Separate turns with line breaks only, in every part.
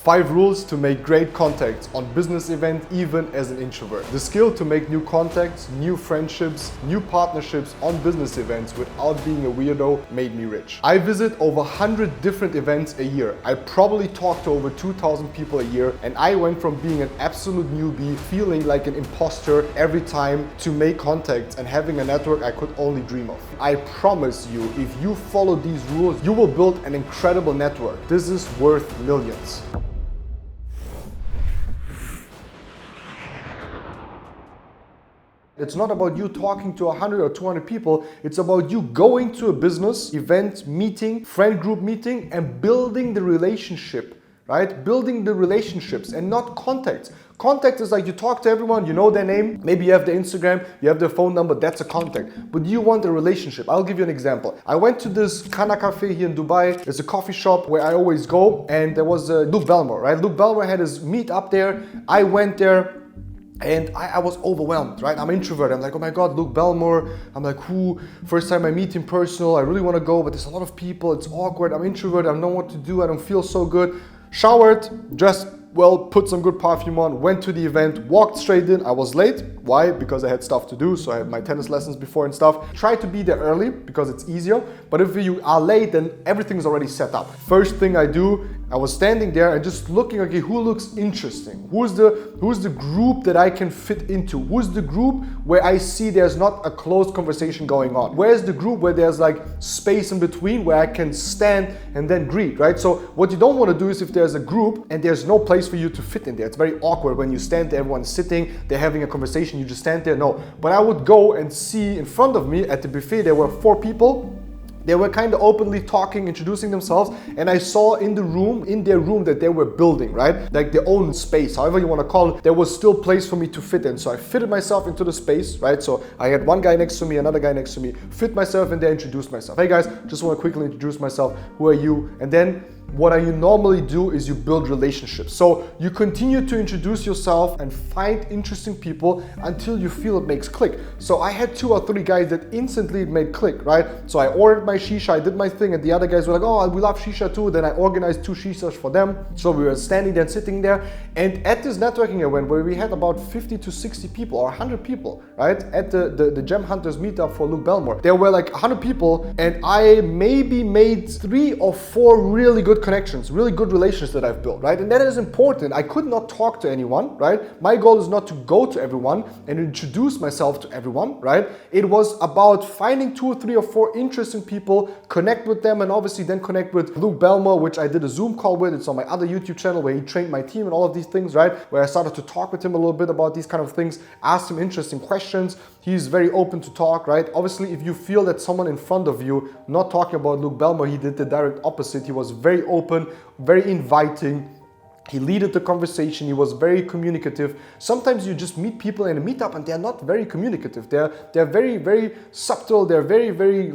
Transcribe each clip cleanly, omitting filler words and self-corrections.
5 rules to make great contacts on business event, even as an introvert. The skill to make new contacts, new friendships, new partnerships on business events without being a weirdo made me rich. I visit over 100 different events a year. I probably talk to over 2,000 people a year, and I went from being an absolute newbie, feeling like an imposter every time, to make contacts and having a network I could only dream of. I promise you, if you follow these rules, you will build an incredible network. This is worth millions. It's not about you talking to 100 or 200 people. It's about you going to a business event, meeting, friend group meeting, and building the relationship, right? Building the relationships and not contacts. Contact is like you talk to everyone, you know their name, maybe you have their Instagram, you have their phone number, that's a contact. But you want a relationship. I'll give you an example. I went to this Kana Cafe here in Dubai. It's a coffee shop where I always go, and there was Luke Belmore, right? Luke Belmore had his meet up there. I went there. And I was overwhelmed, right? I'm an introvert. I'm like, oh my God, Luke Belmore. I'm like, who? First time I meet him personal. I really want to go, but there's a lot of people. It's awkward. I'm introvert. I don't know what to do. I don't feel so good. Showered, dressed well, put some good perfume on, went to the event, walked straight in. I was late. Why? Because I had stuff to do. So I had my tennis lessons before and stuff. Try to be there early because it's easier. But if you are late, then everything's already set up. First thing I do, I was standing there and just looking, okay, who looks interesting? Who's the group that I can fit into? Who's the group where I see there's not a closed conversation going on? Where's the group where there's like space in between where I can stand and then greet, right? So what you don't want to do is if there's a group and there's no place for you to fit in there. It's very awkward when you stand there, everyone's sitting, they're having a conversation, you just stand there. No, but I would go and see in front of me at the buffet, there were 4 people. They were kind of openly talking, introducing themselves, and I saw in their room that they were building, right? Like their own space, however you want to call it. There was still place for me to fit in. So I fitted myself into the space, right? So I had one guy next to me, another guy next to me, fit myself in there, introduced myself. Hey guys, just want to quickly introduce myself. Who are you? And then what you normally do is you build relationships. So you continue to introduce yourself and find interesting people until you feel it makes click. So I had 2 or 3 guys that instantly it made click, right? So I ordered my shisha, I did my thing, and the other guys were like, oh, we love shisha too. Then I organized 2 shishas for them. So we were standing there and sitting there. And at this networking event where we had about 50 to 60 people or 100 people, right? At the Gem Hunters meetup for Luke Belmore, there were like 100 people, and I maybe made 3 or 4 really good connections, really good relations that I've built, right? And that is important. I could not talk to anyone, right? My goal is not to go to everyone and introduce myself to everyone, right? It was about finding 2 or 3 or 4 interesting people, connect with them, and obviously then connect with Luke Belmore, which I did a Zoom call with. It's on my other YouTube channel where he trained my team and all of these things, right? Where I started to talk with him a little bit about these kind of things, asked him interesting questions. He's very open to talk, right? Obviously, if you feel that someone in front of you, not talking about Luke Belmore, he did the direct opposite. He was very open, very inviting. He led the conversation. He was very communicative. Sometimes you just meet people in a meetup and they're not very communicative. They're very, very subtle. They're very, very,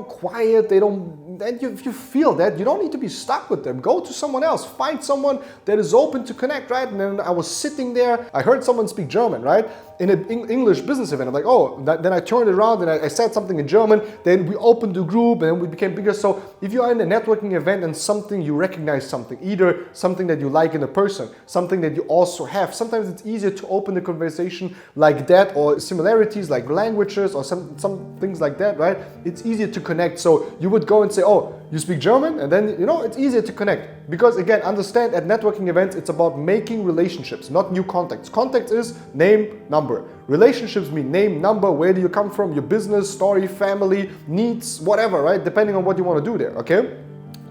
quiet. They don't, and if you feel that, you don't need to be stuck with them. Go to someone else. Find someone that is open to connect, right? And then I was sitting there. I heard someone speak German, right? In an English business event. I'm like, oh, then I turned around and I said something in German. Then we opened the group and then we became bigger. So if you are in a networking event and you recognize something, either something that you like in a person, something that you also have, sometimes it's easier to open the conversation like that, or similarities like languages or some things like that, right? It's easier to connect. So you would go and say, oh, you speak German? And then, it's easier to connect. Because again, understand at networking events, it's about making relationships, not new contacts. Contact is name, number. Relationships mean name, number, where do you come from, your business, story, family, needs, whatever, right? Depending on what you want to do there, okay?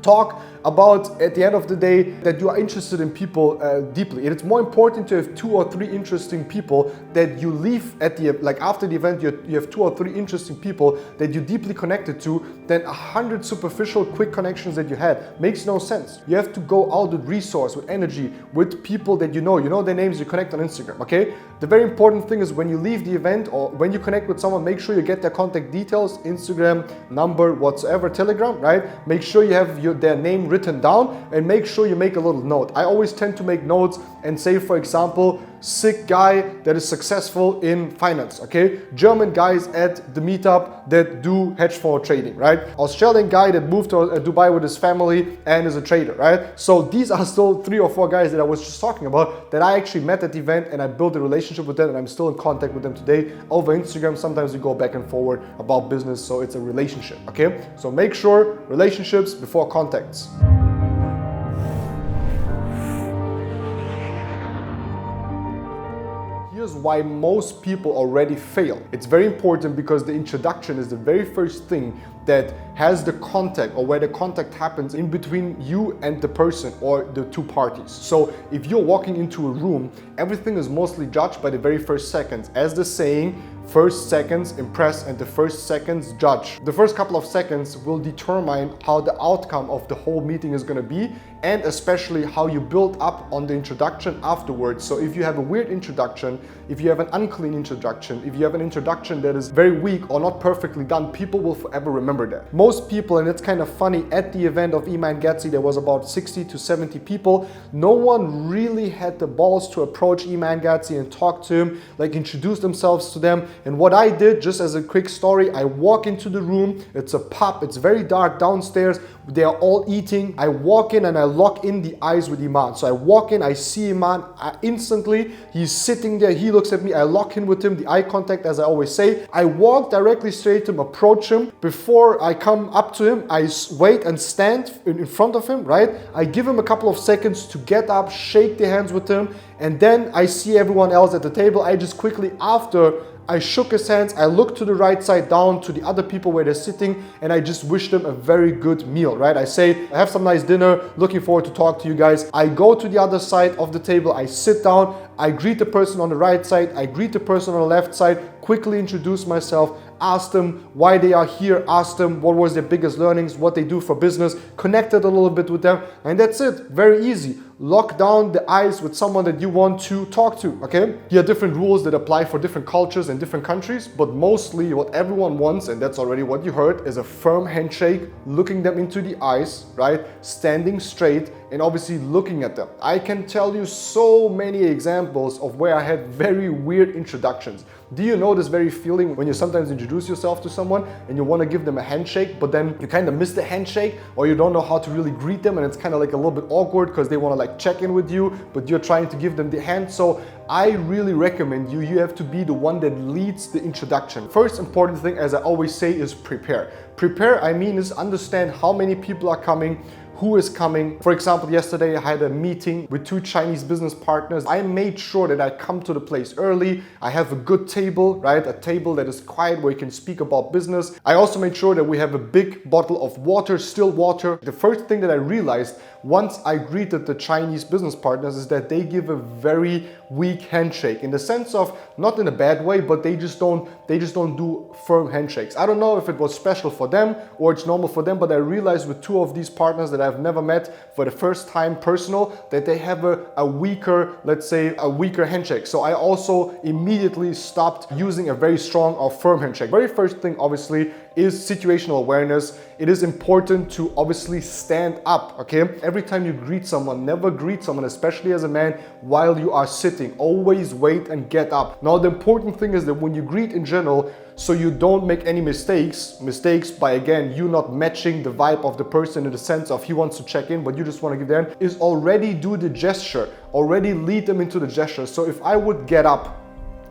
Talk about, at the end of the day, that you are interested in people deeply. And it's more important to have 2 or 3 interesting people that you leave at after the event, you have 2 or 3 interesting people that you deeply connected to than 100 superficial quick connections that you had. Makes no sense. You have to go out with resource, with energy, with people that you know their names, you connect on Instagram, okay? The very important thing is when you leave the event or when you connect with someone, make sure you get their contact details, Instagram, number, whatsoever, Telegram, right? Make sure you have their name written down and make sure you make a little note. I always tend to make notes and say, for example, sick guy that is successful in finance, okay? German guys at the meetup that do hedge fund trading, right? Australian guy that moved to Dubai with his family and is a trader, right? So these are still 3 or 4 guys that I was just talking about that I actually met at the event, and I built a relationship with them, and I'm still in contact with them today over Instagram. Sometimes we go back and forward about business, so it's a relationship, okay? So make sure relationships before contacts. Here's why most people already fail. It's very important because the introduction is the very first thing that has the contact, or where the contact happens in between you and the person or the 2 parties. So if you're walking into a room, everything is mostly judged by the very first seconds. As the saying, first seconds impress and the first seconds judge. The first couple of seconds will determine how the outcome of the whole meeting is going to be, and especially how you build up on the introduction afterwards. So if you have a weird introduction, if you have an unclean introduction, if you have an introduction that is very weak or not perfectly done, people will forever remember that. Most people, and it's kind of funny, at the event of Iman Gatsi, there was about 60 to 70 people. No one really had the balls to approach Iman Gatsi and talk to him, like introduce themselves to them. And what I did, just as a quick story, I walk into the room, it's a pub, it's very dark downstairs, they are all eating. I walk in and I lock in the eyes with Iman. So I walk in, I see Iman, instantly, he's sitting there, he looks at me, I lock in with him, the eye contact, as I always say. I walk directly straight to him, approach him. Before I come up to him, I wait and stand in front of him, right? I give him a couple of seconds to get up, shake the hands with him, and then I see everyone else at the table. I just quickly, after I shook his hands, I looked to the right side down to the other people where they're sitting, and I just wished them a very good meal, right? I say, have some nice dinner, looking forward to talk to you guys. I go to the other side of the table, I sit down, I greet the person on the right side, I greet the person on the left side, quickly introduce myself, ask them why they are here, ask them what was their biggest learnings, what they do for business, connected a little bit with them, and that's it. Very easy. Lock down the eyes with someone that you want to talk to, okay? There are different rules that apply for different cultures and different countries, but mostly what everyone wants, and that's already what you heard, is a firm handshake, looking them into the eyes, right? Standing straight, and obviously looking at them. I can tell you so many examples of where I had very weird introductions. Do you know this very feeling when you sometimes introduce yourself to someone and you want to give them a handshake, but then you kind of miss the handshake, or you don't know how to really greet them, and it's kind of like a little bit awkward because they want to like check in with you, but you're trying to give them the hand. So I really recommend you have to be the one that leads the introduction. First important thing, as I always say, is prepare. Prepare, I mean, is understand how many people are coming, who is coming. For example, yesterday I had a meeting with 2 Chinese business partners. I made sure that I come to the place early. I have a good table, right? A table that is quiet where you can speak about business. I also made sure that we have a big bottle of water, still water. The first thing that I realized once I greeted the Chinese business partners is that they give a very weak handshake, in the sense of, not in a bad way, but they just don't do firm handshakes. I don't know if it was special for them or it's normal for them, but I realized with 2 of these partners that I've never met for the first time personal, that they have a weaker, let's say a weaker handshake. So I also immediately stopped using a very strong or firm handshake. Very first thing obviously is situational awareness. It is important to obviously stand up, okay? Every time you greet someone, never greet someone, especially as a man, while you are sitting. Always wait and get up. Now, the important thing is that when you greet in general, so you don't make any mistakes by, again, you not matching the vibe of the person in the sense of he wants to check in, but you just want to give them, is already do the gesture, already lead them into the gesture. So if I would get up,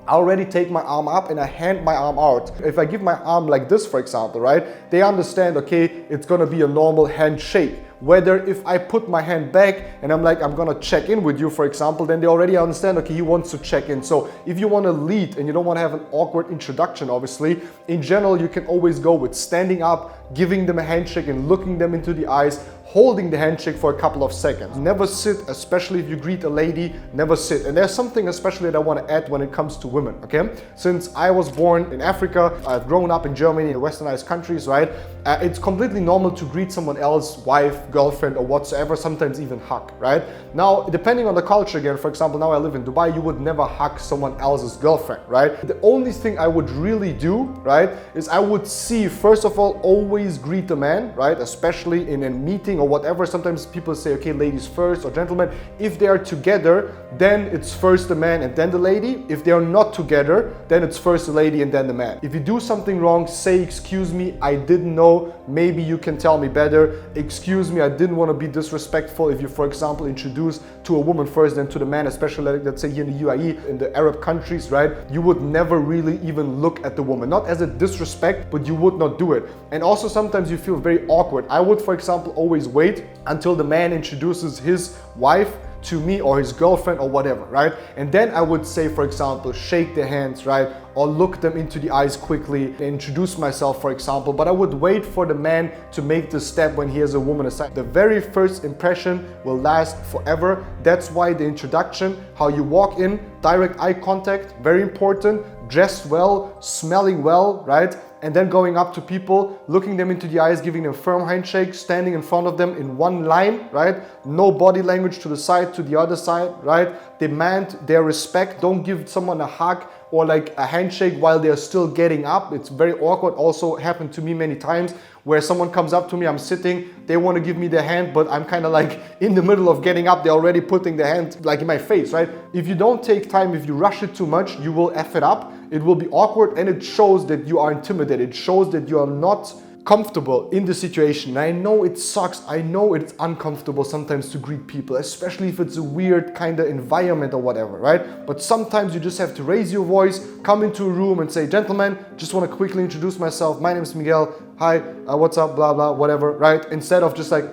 I already take my arm up and I hand my arm out. If I give my arm like this, for example, right? They understand, okay, it's gonna be a normal handshake. Whether if I put my hand back and I'm like, I'm gonna check in with you, for example, then they already understand, okay, he wants to check in. So if you wanna lead and you don't wanna have an awkward introduction, obviously, in general, you can always go with standing up, giving them a handshake and looking them into the eyes, holding the handshake for a couple of seconds. Never sit, especially if you greet a lady, never sit. And there's something especially that I want to add when it comes to women, okay? Since I was born in Africa, I've grown up in Germany, in westernized countries, right? It's completely normal to greet someone else, wife, girlfriend, or whatsoever, sometimes even hug, right? Now, depending on the culture again, for example, now I live in Dubai, you would never hug someone else's girlfriend, right? The only thing I would really do, right, is I would see, first of all, always greet the man, right? Especially in a meeting meeting or whatever, sometimes people say, okay, ladies first or gentlemen. If they are together, then it's first the man and then the lady. If they are not together, then it's first the lady and then the man. If you do something wrong, say, excuse me, I didn't know, maybe you can tell me better. Excuse me, I didn't want to be disrespectful. If you, for example, introduce to a woman first, then to the man, especially like, let's say here in the UAE, in the Arab countries, right? You would never really even look at the woman, not as a disrespect, but you would not do it. And also sometimes you feel very awkward. I would, for example, always wait until the man introduces his wife to me or his girlfriend or whatever, right? And then I would say, for example, shake their hands, right? Or look them into the eyes quickly, introduce myself, for example. But I would wait for the man to make the step when he has a woman aside. The very first impression will last forever. That's why the introduction, how you walk in, direct eye contact, very important, dressed well, smelling well, right? And then going up to people, looking them into the eyes, giving them a firm handshake, standing in front of them in one line, right? No body language to the side, to the other side, right? Demand their respect. Don't give someone a hug or like a handshake while they're still getting up. It's very awkward. Also happened to me many times where someone comes up to me, I'm sitting, they want to give me their hand, but I'm kind of like in the middle of getting up, they're already putting their hand like in my face, right? If you don't take time, if you rush it too much, you will F it up. It will be awkward and it shows that you are intimidated. It shows that you are not comfortable in the situation. I know it sucks. I know it's uncomfortable sometimes to greet people, especially if it's a weird kind of environment or whatever, right? But sometimes you just have to raise your voice, come into a room and say, gentlemen, just want to quickly introduce myself. My name is Miguel. Hi, what's up, blah, blah, whatever, right? Instead of just like,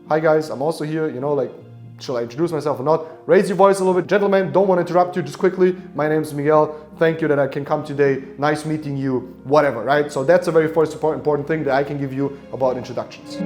hi guys, I'm also here, you know, like, shall I introduce myself or not? Raise your voice a little bit. Gentlemen, don't want to interrupt you, just quickly. My name is Miguel. Thank you that I can come today. Nice meeting you, whatever, right? So that's a very first important thing that I can give you about introductions.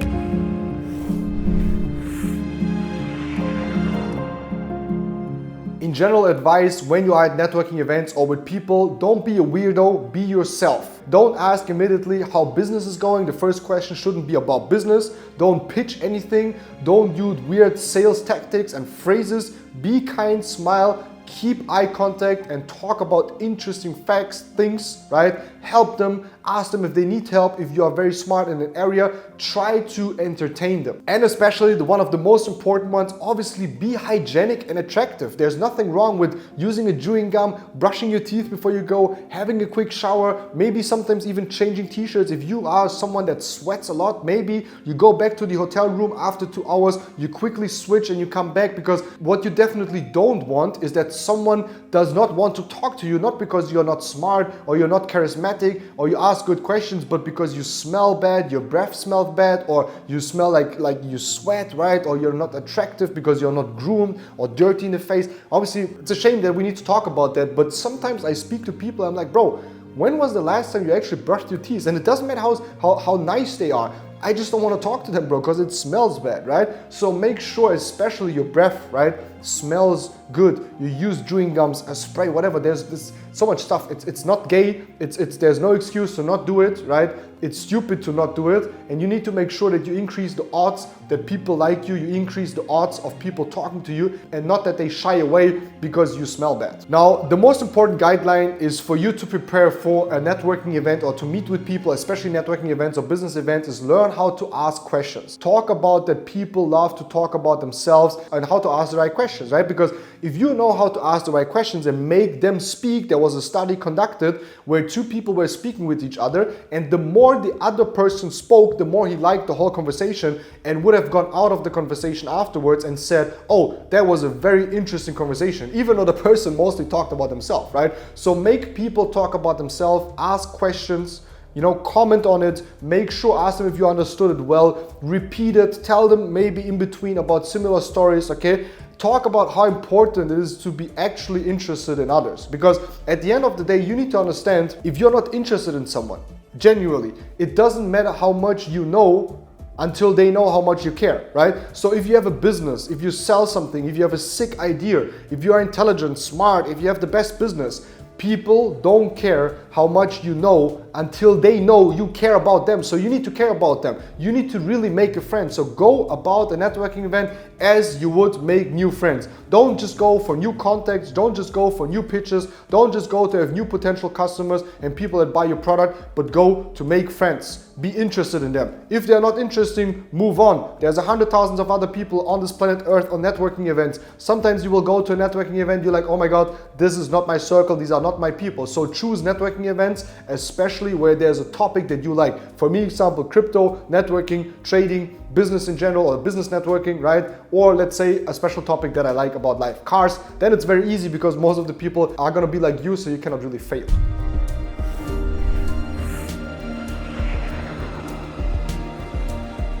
In general advice, when you are at networking events or with people, don't be a weirdo, be yourself. Don't ask immediately how business is going. The first question shouldn't be about business. Don't pitch anything. Don't use weird sales tactics and phrases. Be kind, smile, keep eye contact and talk about interesting facts, things, right? Help them, ask them if they need help. If you are very smart in an area, try to entertain them. And especially one of the most important ones, obviously be hygienic and attractive. There's nothing wrong with using a chewing gum, brushing your teeth before you go, having a quick shower, maybe sometimes even changing t-shirts. If you are someone that sweats a lot, maybe you go back to the hotel room after 2 hours, you quickly switch and you come back, because what you definitely don't want is that someone does not want to talk to you, not because you're not smart or you're not charismatic or you ask good questions, but because you smell bad, your breath smells bad, or you smell like you sweat, right? Or you're not attractive because you're not groomed or dirty in the face. Obviously, it's a shame that we need to talk about that, but sometimes I speak to people, I'm like, bro, when was the last time you actually brushed your teeth? And it doesn't matter how nice they are. I just don't want to talk to them, bro, because it smells bad, right? So make sure, especially your breath, right, smells good. You use chewing gums, a spray, whatever. There's so much stuff. It's not gay. There's no excuse to not do it, right? It's stupid to not do it. And you need to make sure that you increase the odds that people like you. You increase the odds of people talking to you, and not that they shy away because you smell bad. Now, the most important guideline is for you to prepare for a networking event or to meet with people, especially networking events or business events, is learn how to ask questions. Talk about that people love to talk about themselves and how to ask the right questions, right? Because if you know how to ask the right questions and make them speak, there was a study conducted where 2 people were speaking with each other, and the more the other person spoke, the more he liked the whole conversation and would have gone out of the conversation afterwards and said, oh, that was a very interesting conversation, even though the person mostly talked about themselves, right? So make people talk about themselves, ask questions, you know, comment on it, make sure, ask them if you understood it well, repeat it, tell them maybe in between about similar stories, okay? Talk about how important it is to be actually interested in others. Because at the end of the day, you need to understand, if you're not interested in someone, genuinely, it doesn't matter how much you know until they know how much you care, right? So if you have a business, if you sell something, if you have a sick idea, if you are intelligent, smart, if you have the best business, people don't care how much you know until they know you care about them. So you need to care about them. You need to really make a friend. So go about a networking event as you would make new friends. Don't just go for new contacts. Don't just go for new pitches. Don't just go to have new potential customers and people that buy your product, but go to make friends. Be interested in them. If they're not interesting, move on. There's 100,000 of other people on this planet Earth on networking events. Sometimes you will go to a networking event, you're like, oh my God, this is not my circle, these are not my people. So choose networking events, especially where there's a topic that you like. For me, example, crypto, networking, trading, business in general, or business networking, right? Or let's say a special topic that I like about life, cars. Then it's very easy because most of the people are gonna be like you, so you cannot really fail.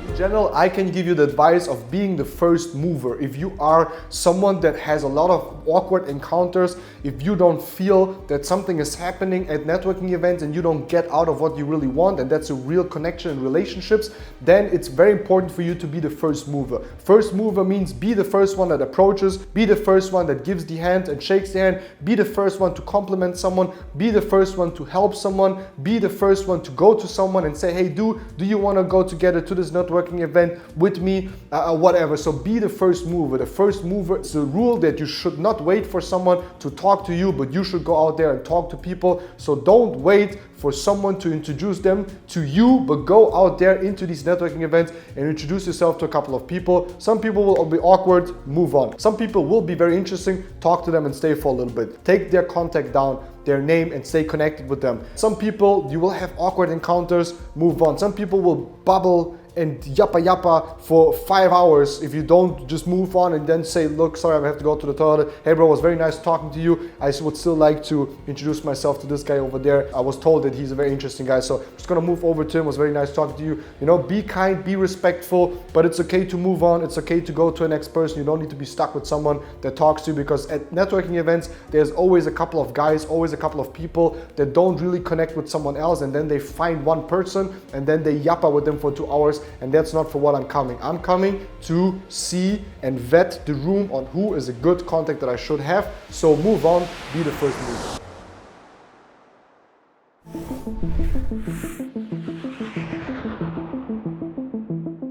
In general, I can give you the advice of being the first mover. If you are someone that has a lot of awkward encounters, if you don't feel that something is happening at networking events and you don't get out of what you really want, and that's a real connection in relationships, then it's very important for you to be the first mover. First mover means be the first one that approaches, be the first one that gives the hand and shakes the hand, be the first one to compliment someone, be the first one to help someone, be the first one to go to someone and say, hey, do you want to go together to this networking event with me, whatever. So be the first mover. The first mover is a rule that you should not wait for someone to talk to you, but you should go out there and talk to people. So don't wait for someone to introduce them to you, but go out there into these networking events and introduce yourself to a couple of people. Some people will be awkward, move on. Some people will be very interesting, talk to them and stay for a little bit. Take their contact down, their name, and stay connected with them. Some people, you will have awkward encounters, move on. Some people will bubble and yappa for 5 hours if you don't just move on and then say, look, sorry, I have to go to the toilet. Hey bro, it was very nice talking to you. I would still like to introduce myself to this guy over there. I was told that he's a very interesting guy, so I'm just gonna move over to him. It was very nice talking to you. You know, be kind, be respectful, but it's okay to move on. It's okay to go to the next person. You don't need to be stuck with someone that talks to you, because at networking events, there's always a couple of guys, always a couple of people that don't really connect with someone else, and then they find one person and then they yappa with them for 2 hours. And that's not for what I'm coming. I'm coming to see and vet the room on who is a good contact that I should have. So move on, be the first mover.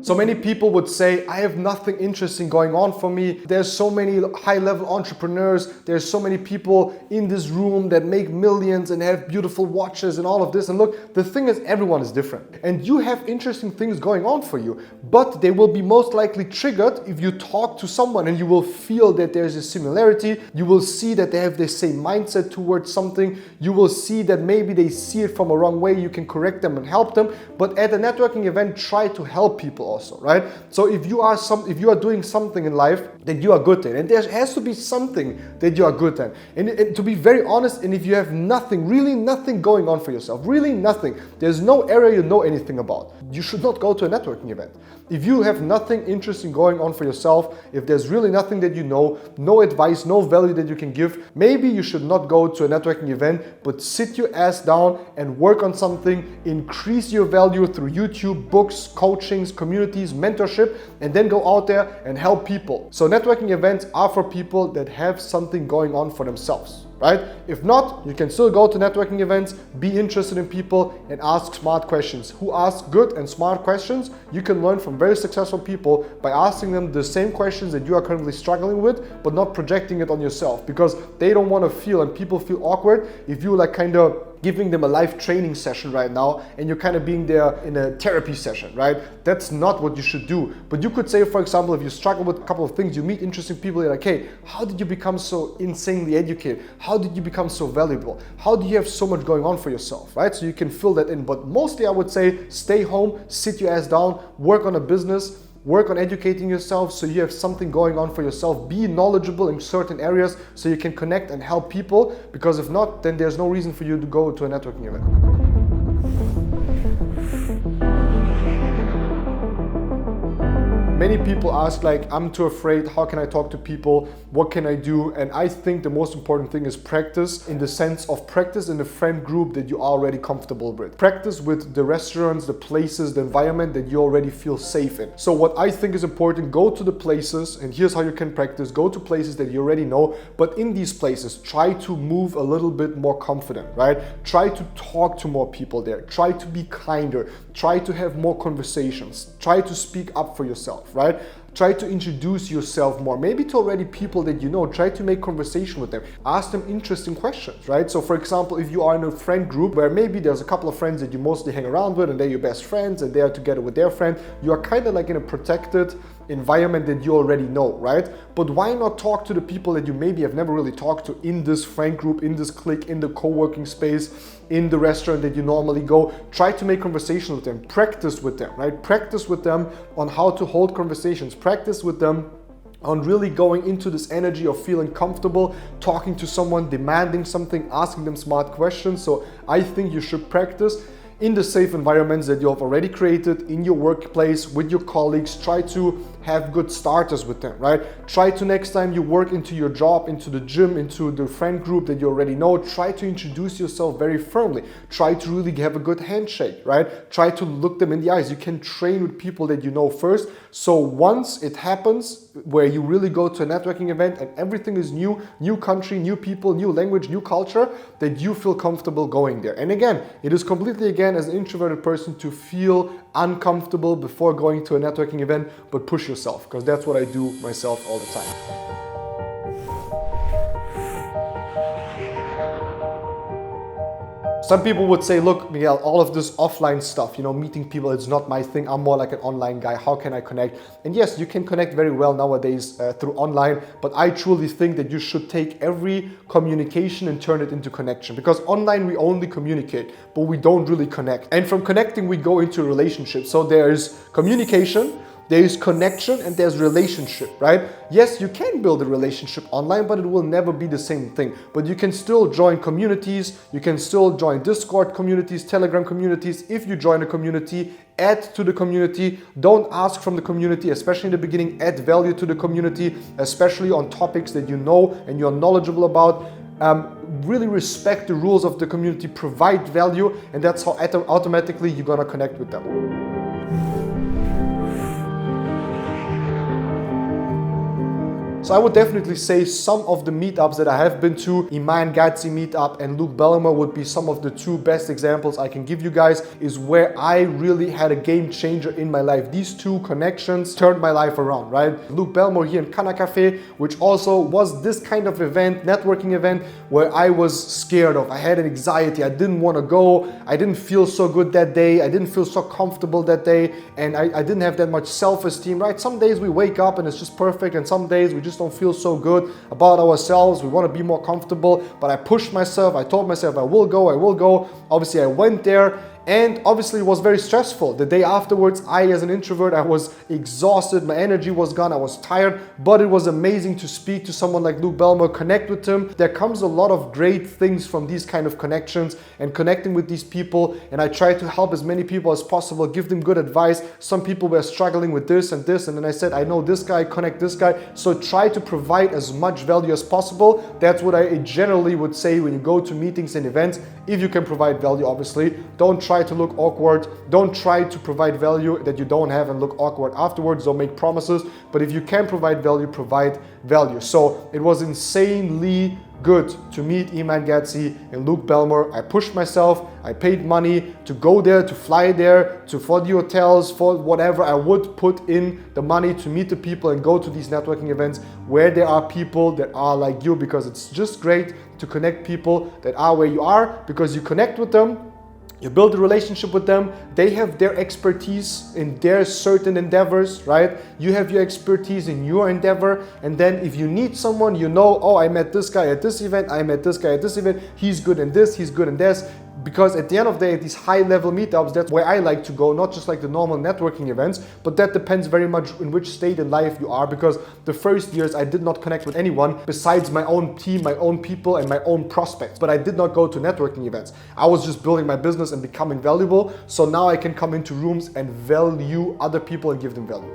So many people would say, I have nothing interesting going on for me. There's so many high-level entrepreneurs. There's so many people in this room that make millions and have beautiful watches and all of this. And look, the thing is, everyone is different. And you have interesting things going on for you, but they will be most likely triggered if you talk to someone and you will feel that there's a similarity. You will see that they have the same mindset towards something. You will see that maybe they see it from a wrong way. You can correct them and help them. But at a networking event, try to help people also, right? So if you are doing something in life that you are good at, and there has to be something that you are good at, and to be very honest, and if you have nothing, really nothing going on for yourself, really nothing, there's no area you know anything about, you should not go to a networking event. If you have nothing interesting going on for yourself, if there's really nothing that you know, no advice, no value that you can give, maybe you should not go to a networking event, but sit your ass down and work on something, increase your value through YouTube, books, coachings, communities, mentorship, and then go out there and help people. So networking events are for people that have something going on for themselves, right? If not, you can still go to networking events, be interested in people, and ask smart questions. Who ask good and smart questions? You can learn from very successful people by asking them the same questions that you are currently struggling with, but not projecting it on yourself, because they don't want to feel, and people feel awkward if you like kind of giving them a live training session right now and you're kind of being there in a therapy session, right? That's not what you should do. But you could say, for example, if you struggle with a couple of things, you meet interesting people, you're like, hey, how did you become so insanely educated? How did you become so valuable? How do you have so much going on for yourself, right? So you can fill that in. But mostly I would say, stay home, sit your ass down, work on a business, work on educating yourself so you have something going on for yourself. Be knowledgeable in certain areas so you can connect and help people, because if not, then there's no reason for you to go to a networking event. Many people ask like, I'm too afraid, how can I talk to people, what can I do? And I think the most important thing is practice, in the sense of practice in the friend group that you're already comfortable with. Practice with the restaurants, the places, the environment that you already feel safe in. So what I think is important, go to the places, and here's how you can practice, go to places that you already know, but in these places, try to move a little bit more confident, right? Try to talk to more people there, try to be kinder, try to have more conversations, try to speak up for yourself, right? Try to introduce yourself more, maybe to already people that you know. Try to make conversation with them, ask them interesting questions, right? So for example, if you are in a friend group where maybe there's a couple of friends that you mostly hang around with and they're your best friends and they are together with their friend, you are kind of like in a protected environment that you already know, right? But why not talk to the people that you maybe have never really talked to in this friend group, in this clique, in the co-working space, in the restaurant that you normally go? Try to make conversation with them, practice with them, right? Practice with them on how to hold conversations, practice with them on really going into this energy of feeling comfortable, talking to someone, demanding something, asking them smart questions. So I think you should practice in the safe environments that you have already created, in your workplace, with your colleagues. Try to have good starters with them, right? Try to, next time you work into your job, into the gym, into the friend group that you already know, try to introduce yourself very firmly. Try to really have a good handshake, right? Try to look them in the eyes. You can train with people that you know first. So once it happens, where you really go to a networking event and everything is new, new country, new people, new language, new culture, that you feel comfortable going there. And again, it is completely, again, as an introverted person, to feel uncomfortable before going to a networking event, but push yourself, because that's what I do myself all the time. Some people would say, look, Miguel, all of this offline stuff, meeting people, it's not my thing. I'm more like an online guy. How can I connect? And yes, you can connect very well nowadays through online, but I truly think that you should take every communication and turn it into connection, because online we only communicate, but we don't really connect. And from connecting, we go into a relationship. So there's communication, there's connection, and there's relationship, right? Yes, you can build a relationship online, but it will never be the same thing. But you can still join communities, you can still join Discord communities, Telegram communities. If you join a community, add to the community. Don't ask from the community, especially in the beginning. Add value to the community, especially on topics that you know and you're knowledgeable about. Really respect the rules of the community, provide value, and that's how automatically you're gonna connect with them. So I would definitely say some of the meetups that I have been to, Iman Gadzhi meetup and Luke Bellamore, would be some of the two best examples I can give you guys, is where I really had a game changer in my life. These two connections turned my life around, right? Luke Bellamore here in Kana Cafe, which also was this kind of event, networking event, where I was scared of. I had an anxiety. I didn't want to go. I didn't feel so good that day. I didn't feel so comfortable that day. And I didn't have that much self-esteem, right? Some days we wake up and it's just perfect. And some days we just don't feel so good about ourselves. We want to be more comfortable, but I pushed myself. I told myself I will go. Obviously I went there, and obviously it was very stressful. The day afterwards, as an introvert, I was exhausted, my energy was gone, I was tired, but it was amazing to speak to someone like Luke Bellamore, connect with him. There comes a lot of great things from these kind of connections and connecting with these people, and I try to help as many people as possible, give them good advice. Some people were struggling with this, and then I said, I know this guy, connect this guy. So try to provide as much value as possible. That's what I generally would say when you go to meetings and events. If you can provide value, obviously, don't try to look awkward. Don't try to provide value that you don't have and look awkward afterwards. Don't make promises, but if you can provide value, provide value. So it was insanely good to meet Iman Gadzhi and Luke Bellamore. I pushed myself. I paid money to go there, to fly there, for the hotels, for whatever. I would put in the money to meet the people and go to these networking events where there are people that are like you, because it's just great to connect people that are where you are, because you connect with them. You build a relationship with them. They have their expertise in their certain endeavors, right? You have your expertise in your endeavor. And then if you need someone, oh, I met this guy at this event. I met this guy at this event. He's good in this. He's good in this. Because at the end of the day, at these high-level meetups, that's where I like to go, not just like the normal networking events, but that depends very much in which state in life you are, because the first years I did not connect with anyone besides my own team, my own people, and my own prospects. But I did not go to networking events. I was just building my business and becoming valuable. So now I can come into rooms and value other people and give them value.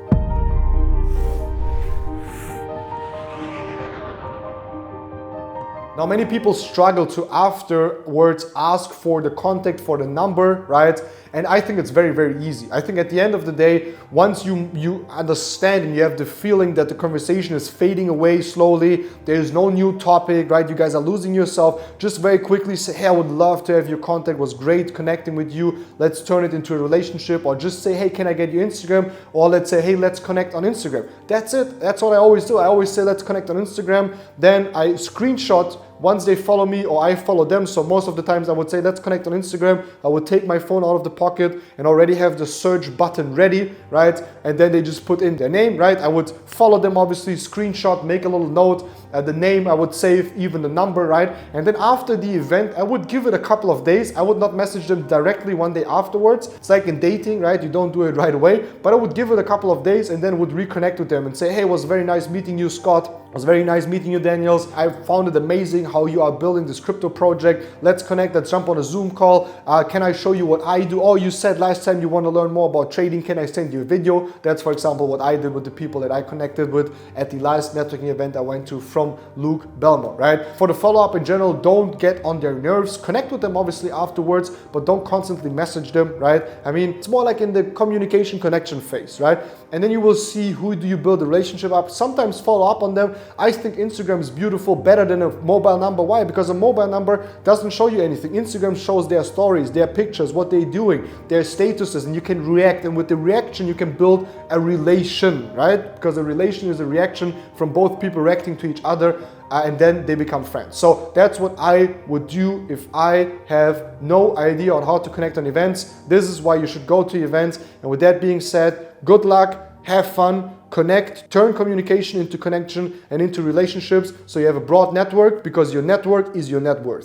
Now, many people struggle to afterwards ask for the contact, for the number, right? And I think it's very, very easy. I think at the end of the day, once you understand and you have the feeling that the conversation is fading away slowly, there's no new topic, right? You guys are losing yourself. Just very quickly say, hey, I would love to have your contact. It was great connecting with you. Let's turn it into a relationship. Or just say, hey, can I get your Instagram? Or let's say, hey, let's connect on Instagram. That's it. That's what I always do. I always say, let's connect on Instagram. Then I screenshot once they follow me or I follow them. So most of the times I would say, let's connect on Instagram. I would take my phone out of the pocket and already have the search button ready, right? And then they just put in their name, right? I would follow them, obviously, screenshot, make a little note, the name, I would save even the number, right? And then after the event, I would give it a couple of days. I would not message them directly one day afterwards. It's like in dating, right? You don't do it right away, but I would give it a couple of days and then would reconnect with them and say, hey, it was very nice meeting you, Scott. It was very nice meeting you, Daniels. I found it amazing how you are building this crypto project. Let's connect. Let's jump on a Zoom call. Can I show you what I do? Oh, you said last time you want to learn more about trading. Can I send you a video? That's, for example, what I did with the people that I connected with at the last networking event I went to from Luke Belmore, right? For the follow-up in general, don't get on their nerves. Connect with them, obviously, afterwards, but don't constantly message them, right? I mean, it's more like in the communication connection phase, right? And then you will see who do you build a relationship up. Sometimes follow up on them. I think Instagram is beautiful, better than a mobile number. Why? Because a mobile number doesn't show you anything. Instagram shows their stories, their pictures, what they're doing, their statuses, and you can react. And with the reaction, you can build a relation, right? Because a relation is a reaction from both people reacting to each other, and then they become friends. So that's what I would do if I have no idea on how to connect on events. This is why you should go to events. And with that being said, good luck, have fun, connect, turn communication into connection and into relationships so you have a broad network, because your network is your net worth.